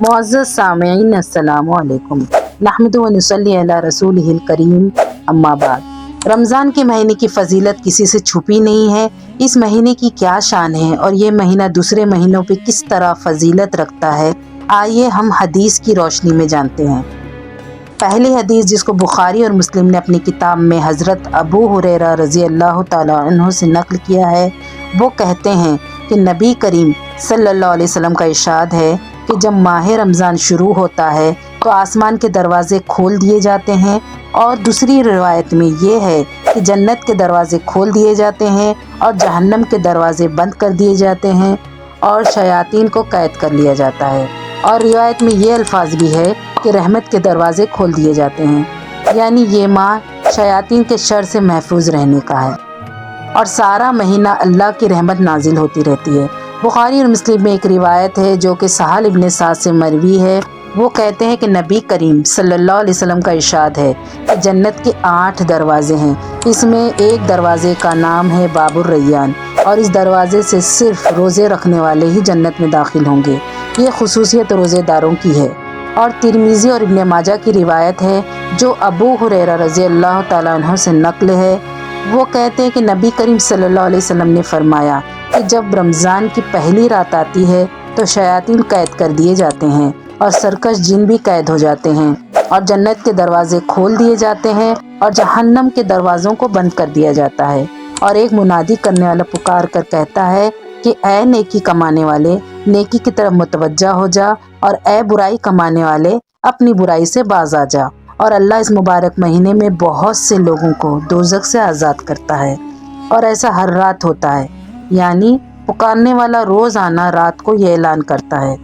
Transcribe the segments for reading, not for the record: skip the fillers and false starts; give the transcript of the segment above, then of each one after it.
معزز سامعین السلام علیکم، نحمد و نصلی علی رسولہ الکریم، اما بعد۔ رمضان کے مہینے کی فضیلت کسی سے چھپی نہیں ہے۔ اس مہینے کی کیا شان ہے اور یہ مہینہ دوسرے مہینوں پہ کس طرح فضیلت رکھتا ہے، آئیے ہم حدیث کی روشنی میں جانتے ہیں۔ پہلی حدیث جس کو بخاری اور مسلم نے اپنی کتاب میں حضرت ابو ہریرہ رضی اللہ تعالیٰ عنہ سے نقل کیا ہے، وہ کہتے ہیں کہ نبی کریم صلی اللہ علیہ وسلم کا ارشاد ہے کہ جب ماہ رمضان شروع ہوتا ہے تو آسمان کے دروازے کھول دیے جاتے ہیں، اور دوسری روایت میں یہ ہے کہ جنت کے دروازے کھول دیے جاتے ہیں اور جہنم کے دروازے بند کر دیے جاتے ہیں اور شیاطین کو قید کر لیا جاتا ہے، اور روایت میں یہ الفاظ بھی ہے کہ رحمت کے دروازے کھول دیے جاتے ہیں، یعنی یہ ماہ شیاطین کے شر سے محفوظ رہنے کا ہے، اور سارا مہینہ اللہ کی رحمت نازل ہوتی رہتی ہے۔ بخاری اور مسلم میں ایک روایت ہے جو کہ سہل ابن سعد سے مروی ہے، وہ کہتے ہیں کہ نبی کریم صلی اللہ علیہ وسلم کا ارشاد ہے کہ جنت کے 8 دروازے ہیں، اس میں ایک دروازے کا نام ہے باب الریان، اور اس دروازے سے صرف روزے رکھنے والے ہی جنت میں داخل ہوں گے۔ یہ خصوصیت روزے داروں کی ہے۔ اور ترمذی اور ابن ماجہ کی روایت ہے جو ابو ہریرہ رضی اللہ تعالیٰ عنہ سے نقل ہے، وہ کہتے ہیں کہ نبی کریم صلی اللہ علیہ وسلم نے فرمایا کہ جب رمضان کی پہلی رات آتی ہے تو شیاطین قید کر دیے جاتے ہیں اور سرکش جن بھی قید ہو جاتے ہیں، اور جنت کے دروازے کھول دیے جاتے ہیں اور جہنم کے دروازوں کو بند کر دیا جاتا ہے، اور ایک منادی کرنے والا پکار کر کہتا ہے کہ اے نیکی کمانے والے، نیکی کی طرف متوجہ ہو جا، اور اے برائی کمانے والے، اپنی برائی سے باز آ جا۔ اور اللہ اس مبارک مہینے میں بہت سے لوگوں کو دوزخ سے آزاد کرتا ہے، اور ایسا ہر رات ہوتا ہے، یعنی پکارنے والا روزانہ رات کو یہ اعلان کرتا ہے۔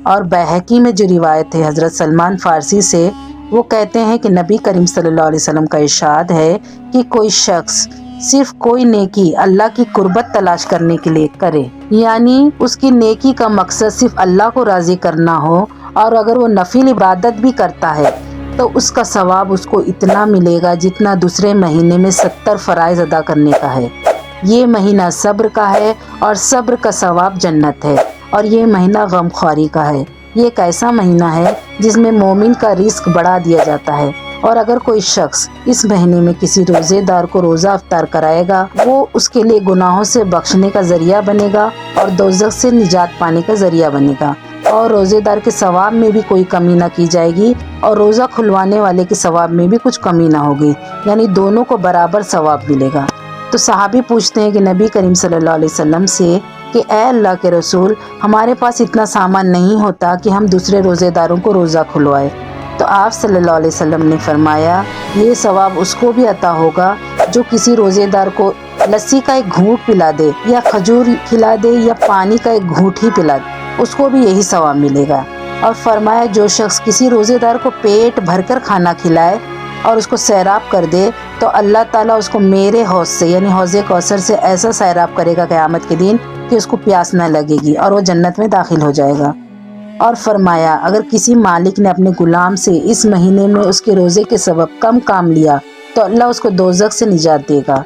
اور بیہقی میں جو روایت ہے حضرت سلمان فارسی سے، وہ کہتے ہیں کہ نبی کریم صلی اللہ علیہ وسلم کا ارشاد ہے کہ کوئی شخص صرف کوئی نیکی اللہ کی قربت تلاش کرنے کے لیے کرے، یعنی اس کی نیکی کا مقصد صرف اللہ کو راضی کرنا ہو، اور اگر وہ نفل عبادت بھی کرتا ہے تو اس کا ثواب اس کو اتنا ملے گا جتنا دوسرے مہینے میں 70 فرائض ادا کرنے کا ہے۔ یہ مہینہ صبر کا ہے اور صبر کا ثواب جنت ہے، اور یہ مہینہ غم خواری کا ہے۔ یہ ایک ایسا مہینہ ہے جس میں مومن کا رزق بڑھا دیا جاتا ہے، اور اگر کوئی شخص اس مہینے میں کسی روزے دار کو روزہ افطار کرائے گا، وہ اس کے لیے گناہوں سے بخشنے کا ذریعہ بنے گا اور دوزخ سے نجات پانے کا ذریعہ بنے گا، اور روزے دار کے ثواب میں بھی کوئی کمی نہ کی جائے گی، اور روزہ کھلوانے والے کے ثواب میں بھی کچھ کمی نہ ہوگی، یعنی دونوں کو برابر ثواب ملے گا۔ تو صحابی پوچھتے ہیں کہ نبی کریم صلی اللہ علیہ وسلم سے کہ اے اللہ کے رسول، ہمارے پاس اتنا سامان نہیں ہوتا کہ ہم دوسرے روزے داروں کو روزہ کھلوائے، تو آپ صلی اللہ علیہ وسلم نے فرمایا یہ ثواب اس کو بھی عطا ہوگا جو کسی روزے دار کو لسی کا ایک گھونٹ پلا دے، یا کھجور کھلا دے، یا پانی کا ایک گھونٹ ہی پلا دے، اس کو بھی یہی ثواب ملے گا۔ اور فرمایا جو شخص کسی روزے دار کو پیٹ بھر کر کھانا کھلائے اور اس کو سیراب کر دے تو اللہ تعالیٰ اس کو میرے حوض سے، یعنی حوض کوثر سے ایسا سیراب کرے گا قیامت کے دن کہ اس کو پیاس نہ لگے گی، اور وہ جنت میں داخل ہو جائے گا۔ اور فرمایا اگر کسی مالک نے اپنے غلام سے اس مہینے میں اس کے روزے کے سبب کم کام لیا تو اللہ اس کو دوزخ سے نجات دے گا۔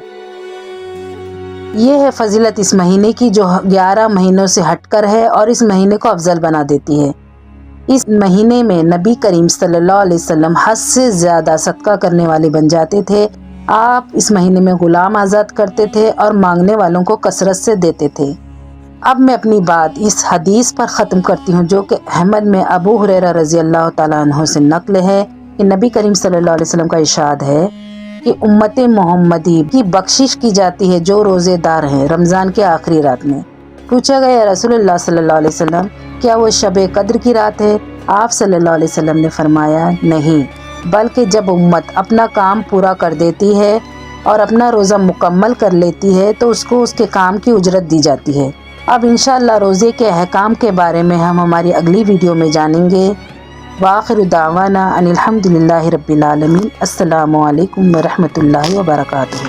یہ ہے فضیلت اس مہینے کی جو 11 مہینوں سے ہٹ کر ہے اور اس مہینے کو افضل بنا دیتی ہے۔ اس مہینے میں نبی کریم صلی اللہ علیہ وسلم حد سے زیادہ صدقہ کرنے والے بن جاتے تھے۔ آپ اس مہینے میں غلام آزاد کرتے تھے اور مانگنے والوں کو کثرت سے دیتے تھے۔ اب میں اپنی بات اس حدیث پر ختم کرتی ہوں جو کہ احمد میں ابو ہریرہ رضی اللہ تعالیٰ عنہ سے نقل ہے کہ نبی کریم صلی اللہ علیہ وسلم کا ارشاد ہے کہ امت محمدی کی بخشش کی جاتی ہے جو روزے دار ہیں رمضان کے آخری رات میں۔ پوچھا گیا یا رسول اللہ صلی اللہ علیہ وسلم کیا وہ شب قدر کی رات ہے؟ آپ صلی اللہ علیہ وسلم نے فرمایا نہیں، بلکہ جب امت اپنا کام پورا کر دیتی ہے اور اپنا روزہ مکمل کر لیتی ہے تو اس کو اس کے کام کی اجرت دی جاتی ہے۔ اب انشاءاللہ روزے کے احکام کے بارے میں ہم ہماری اگلی ویڈیو میں جانیں گے۔ وآخر دعوانا ان الحمدللہ رب العالمین۔ السلام علیکم ورحمۃ اللہ وبرکاتہ۔